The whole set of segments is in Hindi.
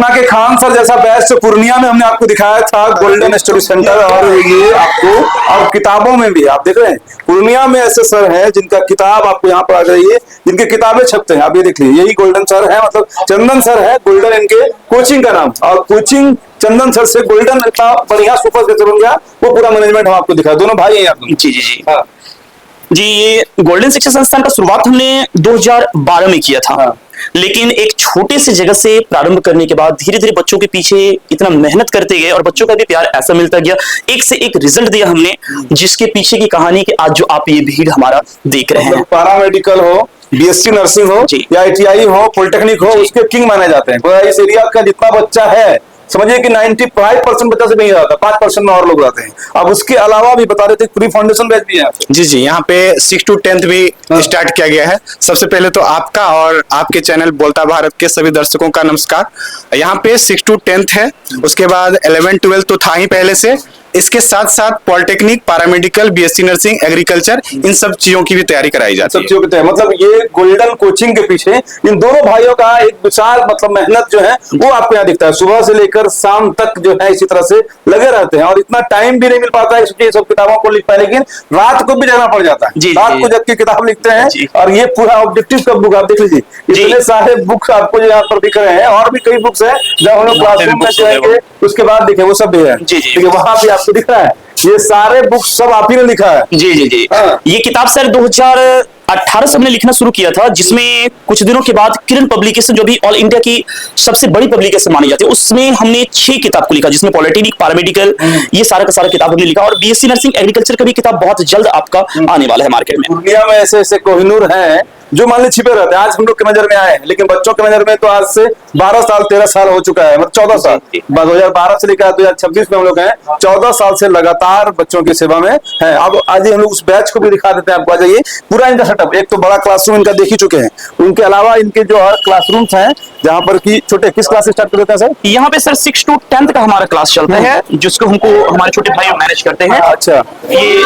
पटना के खान सर जैसा बैच तो पूर्णिया में हमने आपको दिखाया था, गोल्डन स्टडी सेंटर। और ये आपको और किताबों में भी आप देख रहे हैं, पूर्णिया में ऐसे सर हैं जिनका किताब आपको यहाँ पर आ रही है, जिनकी किताबें छपते हैं। आप ये देख लीजिए, यही गोल्डन सर है, मतलब चंदन सर है, गोल्डन इनके कोचिंग का नाम। और कोचिंग चंदन सर से गोल्डन इतना बढ़िया सुपर कैसे बन गया, वो पूरा मैनेजमेंट हम आपको दिखाया। दोनों भाई हैं आप। जी जी जी हाँ जी। ये गोल्डन शिक्षा संस्थान का शुरुआत हमने 2012 में किया था। हाँ। लेकिन एक छोटे से जगह से प्रारंभ करने के बाद धीरे धीरे बच्चों के पीछे इतना मेहनत करते गए और बच्चों का भी प्यार ऐसा मिलता गया, एक से एक रिजल्ट दिया हमने, जिसके पीछे की कहानी कि आज जो आप ये भीड़ हमारा देख रहे हैं। पैरामेडिकल हो, बीएससी नर्सिंग हो या आईटीआई हो, पॉलिटेक्निक हो, उसके किंग माने जाते हैं। इस एरिया का जितना बच्चा है, समझिए कि 95% बच्चा से नहीं जाता, 5% में और लोग आते हैं। अब उसके अलावा भी बता रहे थे प्री फाउंडेशन बैच भी है। जी जी, यहाँ पे 6 to 10th भी स्टार्ट किया गया है। सबसे पहले तो आपका और आपके चैनल बोलता भारत के सभी दर्शकों का नमस्कार। यहाँ पे 6 to 10th है, उसके बाद 11 12 तो था ही पहले से। इसके साथ साथ polytechnic, paramedical, BSc nursing, agriculture, इन सब चीजों की भी तैयारी कराई जाती है। सब चीजों की तैयारी, मतलब ये गोल्डन कोचिंग के पीछे इन दोनों भाइयों का एक विशाल मतलब मेहनत जो है वो आपको यहाँ दिखता है। सुबह से लेकर शाम तक जो है इसी तरह से लगे रहते हैं, और इतना टाइम भी नहीं मिल पाता है क्योंकि सब किताबों को लिख पाए, लेकिन रात को भी जाना पड़ जाता है। रात को जब की किताब लिखते हैं, और ये पूरा ऑब्जेक्टिव का बुक आप देख लीजिए, इतने सारे बुक्स आपको यहाँ पर दिख रहे हैं। और भी कई बुक्स है जब हम लोग क्लासरूम में जाएंगे उसके बाद दिखे वो सब भी है, देखिए वहां भी आपको दिख रहा है। ये सारे बुक्स सब आप ही ने लिखा है। जी जी जी। ये किताब सर 2018 से हमने लिखना शुरू किया था, जिसमें कुछ दिनों के बाद किरण पब्लिकेशन, जो भी ऑल इंडिया की सबसे बड़ी पब्लिकेशन मानी जाती है, उसमें हमने 6 किताब को लिखा, जिसमें पॉलिटेक्निक, पैरामेडिकल, ये सारा का सारा किताब हमने लिखा। और बीएससी नर्सिंग, एग्रीकल्चर का भी किताब बहुत जल्द आपका आने वाला है मार्केट में। दुनिया में ऐसे ऐसे कोहिनूर हैं जो मान ली छिपे रहते हैं, आज हम लोग के नजर में आए, लेकिन बच्चों के नजर में तो आज से 12 साल 13 साल हो चुका है, मतलब 14 साल 2012 से लेकर 2026 में हम लोग हैं, 14 साल से लगातार बच्चों की सेवा में है। अब आज हम लोग उस बैच को भी दिखा देते हैं आपको। आ जाइए, पूरा इनका सेटअप, एक तो बड़ा क्लासरूम इनका देख ही चुके हैं, उनके अलावा इनके जो क्लासरूम्स हैं जहाँ पर की छोटे, किस क्लास से स्टार्ट कर देते हैं सर? यहाँ पे सर 6 to 10th का हमारा क्लास चलता है, जिसको हमको हमारे छोटे भाई मैनेज करते हैं। अच्छा, ये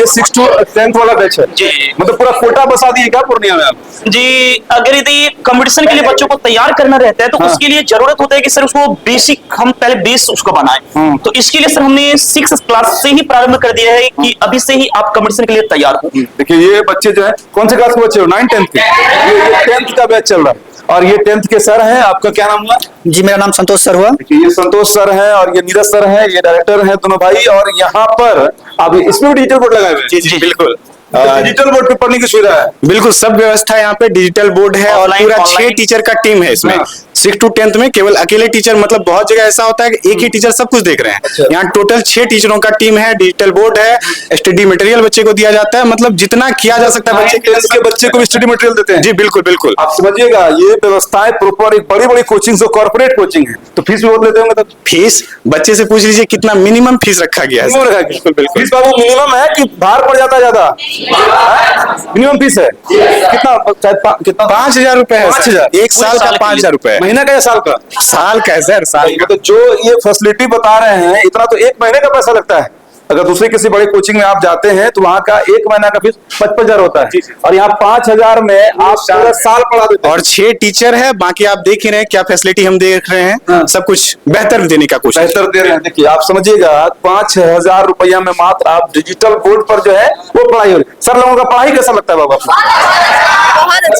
6 to 10th वाला बैच है जी। मतलब पूरा कोटा बसा दिए क्या पूर्णिया में आप? जी, अगर यदि कंपटीशन के लिए बच्चों को तैयार करना रहता है तो उसके लिए जरूरत होता है कि सर उसको बेसिक, हम पहले बेस उसको बनाएं। तो इसके लिए सर हमने 6th क्लास से ही प्रारंभ कर दिया है कि अभी से ही आप कंपटीशन के लिए तैयार हो। देखिए ये बच्चे जो है, कौन से क्लास के बच्चे हो? 9 10th के, ये 10th का बैच चल रहा है। और ये 10th के सर हैं। आपका क्या नाम हुआ? जी, मेरा नाम संतोष सर हुआ। ये संतोष सर हैं और ये नीरज सर हैं, ये डायरेक्टर हैं दोनों भाई। और यहाँ पर अभी इसमें भी डिजिटल बोर्ड लगाए हुए हैं। जी जी बिल्कुल, डिजिटल बोर्ड पे पढ़ने की सुविधा है। बिल्कुल सब व्यवस्था यहाँ पे, डिजिटल बोर्ड है और पूरा 6 टीचर का टीम है इसमें। 6 to 10th में केवल अकेले टीचर, मतलब बहुत जगह ऐसा होता है कि एक ही टीचर सब कुछ देख रहे हैं। अच्छा। यहाँ टोटल 6 टीचरों का टीम है, डिजिटल बोर्ड है, स्टडी मटेरियल बच्चे को दिया जाता है, मतलब जितना किया जा सकता है बच्चे के बच्चे को स्टडी मटेरियल देते हैं। जी बिल्कुल बिल्कुल, आप समझिएगा ये व्यवस्थाएं प्रॉपर, एक बड़ी बड़ी कोचिंग जो कॉर्पोरेट कोचिंग है, तो फीस भी बहुत लेते होंगे। तब फीस बच्चे से पूछ लीजिए कितना मिनिमम फीस रखा गया है। बिल्कुल बिल्कुल, फीस बाबू मिनिमम है कि बाहर पड़ जाता है ज्यादा? मिनिमम फीस है कितना? कितना? 5,000 रुपए है। 5,000 एक साल का 5,000 रुपए। महीना का या साल का? साल का है सर, साल का। तो जो ये फैसिलिटी बता रहे हैं, इतना तो एक महीने का पैसा लगता है। अगर दूसरे किसी बड़े कोचिंग में आप जाते हैं तो वहां का एक महीना का फीस 55,000 होता है, और यहाँ 5,000 में आप पूरा साल पढ़ा देते हैं। और 6 टीचर है, बाकी आप देख ही रहे हैं क्या फैसिलिटी हम देख रहे हैं। सब कुछ बेहतर देने का कोशिश, बेहतर दे रहे हैं। देखिए आप समझिएगा, 5,000 रुपया में मात्र आप डिजिटल बोर्ड पर जो है वो पढ़ाई हो रही। सर लोगों का पढ़ाई कैसा लगता है बाबा?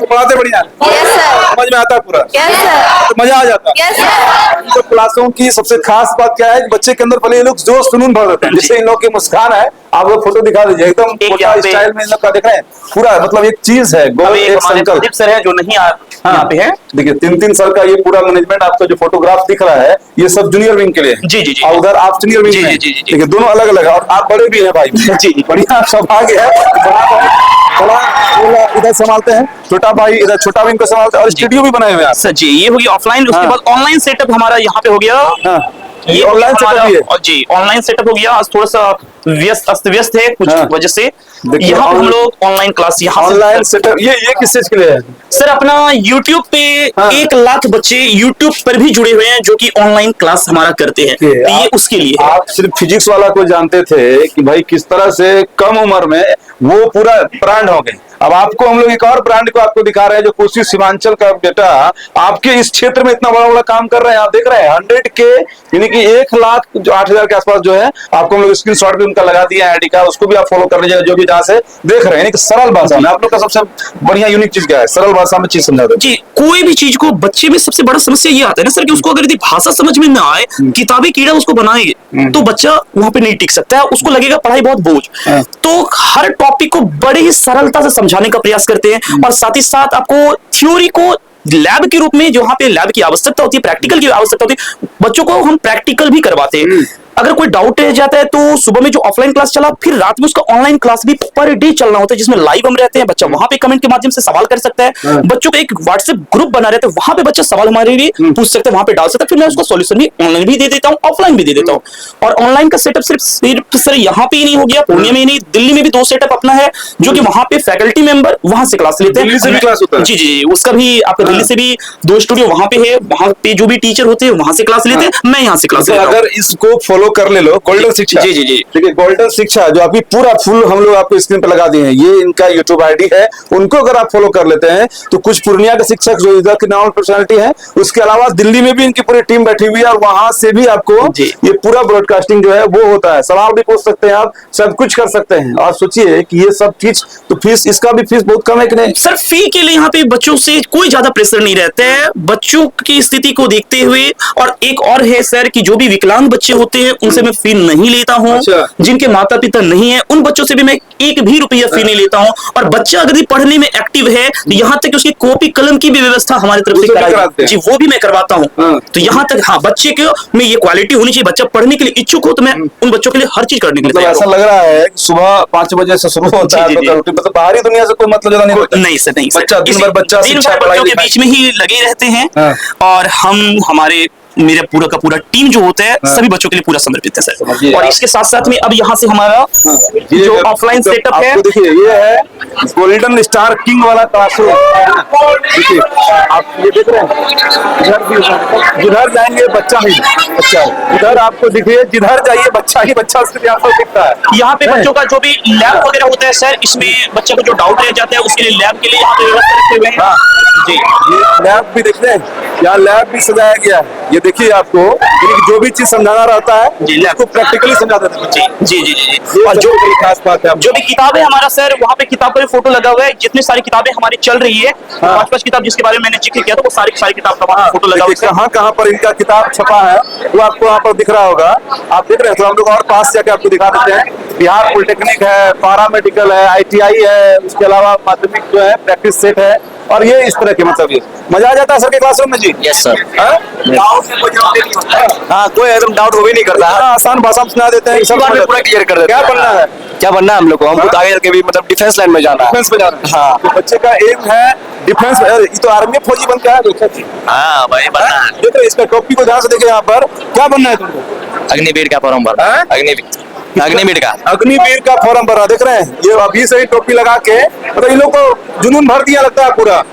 पढ़ाते बढ़िया, समझ में आता है पूरा, तो मजा आ जाता है। तो क्लासों की सबसे खास बात क्या है, बच्चे के अंदर पहले ये लोग जोश जुनून भर देते हैं। जैसे इन लोग की मुस्कान है, आप लोग फोटो दिखा दीजिए, एकदम स्टाइल में इन लोग का देख रहे हैं पूरा, मतलब एक चीज है, गोल एक संकल्प। सर है जो नहीं यहाँ पे है। देखिए 3-3 साल का ये पूरा मैनेजमेंट, आपका जो फोटोग्राफ दिख रहा है ये सब जूनियर विंग के लिए है। जी जी जी। और उधर आप सीनियर विंग में, देखिए दोनों अलग अलग है, और आप बड़े भी हैं भाई। जी बढ़िया, सौभाग्य है। बड़ा इधर संभालते हैं, छोटा भाई इधर छोटा विंग को संभालते हैं, और स्टूडियो भी बनाए हुए हैं सर जी। ये हो गया ऑफलाइन, उसके बाद ऑनलाइन सेटअप हमारा यहाँ पे हो गया। ये ऑनलाइन सेटअप भी है। और जी ऑनलाइन सेटअप हो गया, आज थोड़ा सा अस्त व्यस्त है कुछ वजह से। यहाँ हम लोग ऑनलाइन क्लास, यहाँ ऑनलाइन सेटअप ये किस चीज के लिए है? सर अपना YouTube पे 1 लाख बच्चे YouTube पर भी जुड़े हुए हैं जो कि ऑनलाइन क्लास हमारा करते हैं। तो ये उसके लिए। आप सिर्फ फिजिक्स वाला को जानते थे कि भाई किस तरह से कम उम्र में वो पूरा ब्रांड हो गए, अब आपको हम लोग एक और ब्रांड को आपको दिखा रहे हैं जो कोसी सीमांचल का बेटा आपके इस क्षेत्र में इतना बड़ा बड़ा काम कर रहे हैं। आप देख रहे हैं 100 के यानी कि 1,08,000 के आसपास जो है आपको हम लोग स्क्रीन शॉट भी उनका लगा दिया है आईडी का, उसको भी आप फॉलो कर लीजिएगा जो भी जहां से देख रहे हैं। यानी कि सरल भाषा में आप लोग का सबसे बढ़िया यूनिक चीज क्या है, सरल भाषा में चीज समझा दो जी। कोई भी चीज को बच्चे में सबसे बड़ा समस्या ये आता है ना सर कि उसको अगर यदि भाषा समझ में ना आए, किताबी कीड़ा उसको बनाएंगे तो बच्चा वहां पे नहीं टिक सकता है, उसको लगेगा पढ़ाई बहुत बोझ। तो हर टॉपिक को बड़े ही सरलता से समझाने का प्रयास करते हैं और साथ ही साथ आपको थ्योरी को लैब के रूप में, जहां पे लैब की आवश्यकता होती है, प्रैक्टिकल की आवश्यकता होती है, बच्चों को हम प्रैक्टिकल भी करवाते हैं। अगर कोई डाउट रह जाता है तो सुबह में जो ऑफलाइन क्लास चला, फिर रात में उसका ऑनलाइन क्लास भी पर डे चलना होता है जिसमें लाइव हम रहते हैं। बच्चा वहां पे कमेंट के माध्यम से सवाल कर सकता है। बच्चों का एक व्हाट्सएप ग्रुप बना रहता है, वहां पे बच्चा सवाल हमारे लिए पूछ सकते हैं, वहां पे डाल सकता है। फिर मैं उसका सॉल्यूशन भी ऑनलाइन भी दे देता हूँ, ऑफलाइन भी दे देता हूँ। और ऑनलाइन का सेटअप सिर्फ सर यहाँ पे ही नहीं हो गया, पूर्णिया में ही नहीं, दिल्ली में भी 2 सेटअप अपना है जो कि वहां पे फैकल्टी मेंबर वहां से क्लास लेते हैं। दिल्ली से भी क्लास होता है? जी जी, उसका भी आपका दिल्ली से भी 2 स्टूडियो वहां पे है, वहां पे जो भी टीचर होते हैं वहां से क्लास लेते हैं, मैं यहाँ से क्लास लेता हूं। अगर इसको फॉलो कर ले लो गोल्डन शिक्षा, जी जी जी, ठीक है, गोल्डन शिक्षा जो अभी पूरा फुल हम लोग आपको स्क्रीन पे लगा दिए हैं, ये इनका यूट्यूब आईडी है, उनको अगर आप फॉलो कर लेते हैं तो कुछ पूर्णिया के शिक्षक जो इधर की नॉन पर्सनालिटी है, उसके अलावा दिल्ली में भी इनकी पूरी टीम बैठी हुई है और वहां से भी आपको ये पूरा ब्रॉडकास्टिंग जो है वो होता है। सवाल भी पूछ सकते हैं आप, सब कुछ कर सकते हैं। और सोचिए कि ये सब चीज तो फीस, इसका भी फीस बहुत कम है कि नहीं सर? फी के लिए यहाँ पे बच्चों से कोई ज्यादा प्रेशर नहीं रहता है, बच्चों की स्थिति को देखते हुए। और एक और है सर कि जो भी विकलांग बच्चे होते हैं उनसे मैं फी नहीं लेता हूँ। जिनके माता पिता नहीं है उन बच्चों से भी मैं 1 भी रुपया फी नहीं लेता हूँ। और बच्चा अगर पढ़ने में एक्टिव है तो यहाँ तक कि उसकी कॉपी कलम की भी व्यवस्था हमारी तरफ से कराई जी, वो भी मैं करवाता हूँ। तो यहाँ तक हाँ, बच्चे के में ये क्वालिटी होनी चाहिए, बच्चा पढ़ने के लिए इच्छुक हो तो मैं उन बच्चों के लिए हर चीज करने के लिए ऐसा लग रहा है कि सुबह 5 बजे से शुरू होता है, मतलब बाहरी दुनिया से कोई मतलब ज्यादा नहीं होता? नहीं सर, नहीं। बच्चा दिन भर बच्चा शिक्षा पढ़ाई के बीच में ही लगे रहते हैं और हम हमारे मेरा पूरा का पूरा टीम जो होता है सभी बच्चों के लिए पूरा समर्पित है सर। और इसके साथ साथ में अब यहाँ से हमारा जो ऑफलाइन सेटअप है, देखिए ये है गोल्डन स्टार किंग वाला क्लासरूम। देखिए आप ये देख रहे हैं, जिधर जाएंगे बच्चा ही बच्चा, इधर आपको दिखिए जिधर जाइए बच्चा ही बच्चा आपको दिखता है। यहाँ पे बच्चों का जो भी लैब वगैरह होता है सर, इसमें बच्चे को जो डाउट रह जाता है उसके लिए लैब के लिए यहाँ पे व्यवस्था रखे हुए हैं जी। ये लैब भी देख रहे हैं, यहाँ लैब भी सजाया गया है। ये देखिए आपको जो भी चीज समझाना रहता है उसको प्रैक्टिकली समझा देते हैं जी जी जी जी। और जो बड़ी खास बात है, जो भी किताब है हमारा सर, वहाँ पे किताब का फोटो लगा हुआ है। जितनी सारी किताबें हमारी चल रही है, 5 किताब जिसके बारे में मैंने जिक्र किया था, वो सारी किताब का फोटो लगा हुआ है। कहाँ कहाँ पर इनका किताब छपा है वो आपको वहाँ पर दिख रहा होगा। आप देख रहे हैं तो हम लोग और पास जाके आपको दिखा देते हैं। बिहार पॉलिटेक्निक है, पारा मेडिकल है, ITI है, उसके अलावा माध्यमिक जो है प्रैक्टिस सेट है। और ये इस तरह के मतलब ये मजा आ जाता है सर के क्लासरूम में जी। Yes sir. हाँ, कोई एकदम डाउट वो भी नहीं करता है, आसान भाषा में सुना देते हैं, सब पूरा क्लियर कर देते हैं। क्या बनना है, क्या बनना है हम लोग को? हमको आगे चल के भी मतलब डिफेंस लाइन में जाना है। डिफेंस में जाना है। हाँ, तो बच्चे का एम है डिफेंस। ये तो आर्मी फौजी बन के आया। हाँ भाई, बनना है। देखो इसका टोपी को ध्यान से देखिए, यहाँ पर क्या बनना है तुमको? अग्निवीर का फॉर्म भर, अग्निवीर का फॉर्म भरा। देख रहे हैं ये अभी से ही टोपी लगा के, मतलब इन लोग को जुनून भर दिया लगता है पूरा।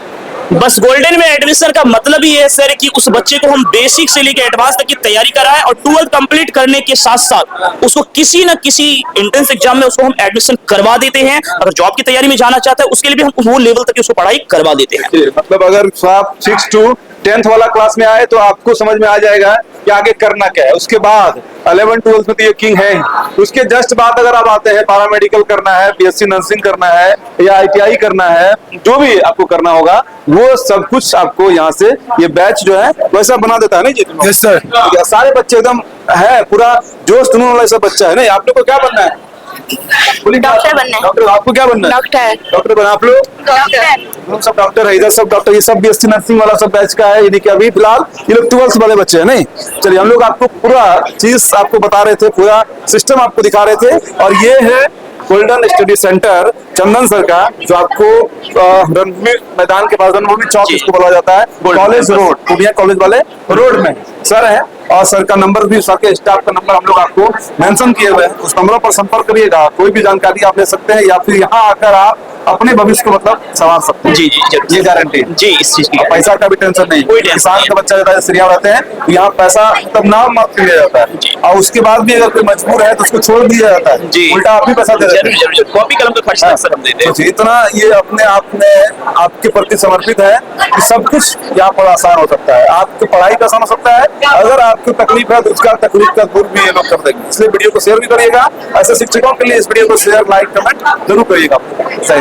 बस गोल्डन में एडमिशन का मतलब ही है सर कि उस बच्चे को हम बेसिक से लेकर एडवांस तक की तैयारी कराएं और 12th कंप्लीट करने के साथ साथ उसको किसी न किसी एंट्रेंस एग्जाम में उसको हम एडमिशन करवा देते हैं। अगर जॉब की तैयारी में जाना चाहता है उसके लिए भी हम वो लेवल तक उसको पढ़ाई करवा देते हैं। मतलब अगर आप 6 to 10th वाला क्लास में आए तो आपको समझ में आ जाएगा कि आगे करना क्या है। उसके बाद 11 12 में तो ये किंग है। उसके जस्ट बाद अगर आप आते हैं, पैरामेडिकल करना है, BSc नर्सिंग करना है या ITI करना है, जो भी आपको करना होगा वो सब कुछ आपको यहाँ से ये बैच जो है वैसा बना देता है ना जी। Yes sir. सारे बच्चे एकदम है, पूरा जोश जुनून वाला सब बच्चा है ना। आप लोग को क्या बनना है? डॉक्टर बनना है। डॉक्टर, आपको क्या बनना है? डॉक्टर बना। आप लोग डॉक्टर सब डॉक्टर है, इधर सब डॉक्टर, ये सब BSc नर्सिंग वाला सब बैच का है। यानी कि अभी फिलहाल ये लोग 12th वाले बच्चे हैं नहीं। चलिए हम लोग आपको पूरा चीज आपको बता रहे थे, पूरा सिस्टम आपको दिखा रहे थे। और ये है गोल्डन स्टडी सेंटर चंदन सर का, जो आपको रणभूमि मैदान के पास, रणभूमि चौक इसको बोला जाता है, कॉलेज रोड, पूर्णिया कॉलेज वाले रोड में सर है। और सर का नंबर भी, सर के स्टाफ का नंबर हम लोग आपको मेंशन किए हुए हैं, उस नंबरों पर संपर्क करिएगा। कोई भी जानकारी आप ले सकते हैं या फिर यहाँ आकर आप अपने भविष्य को मतलब संवार सकते हैं। जी जी जरूर। ये गारंटी है। जी इस चीज की और पैसा का भी टेंशन नहीं, कोई टेंशन किसान नहीं। का बच्चा ज्यादा श्रीया रहते हैं तो यहाँ पैसा तब नाम मात्र लिया जाता है, और उसके बाद भी अगर कोई मजबूर है तो उसको छोड़ दिया जाता है, जी उल्टा आप भी पैसा दे देते जरूर हैं। जरूर जरूर। कॉपी कलम का खर्च अक्सर हम देते हैं। तो इतना ये अपने आप में आपके प्रति समर्पित है कि सब कुछ यहाँ पर आसान हो सकता है। आपकी पढ़ाई का आसान हो सकता है, अगर आपको तकलीफ है तो उसका तकलीफ का दूर भी ये लोग कर देंगे। इसलिए वीडियो को शेयर भी करिएगा, ऐसे शिक्षकों के लिए इस वीडियो को शेयर लाइक कमेंट जरूर करिएगा। सही।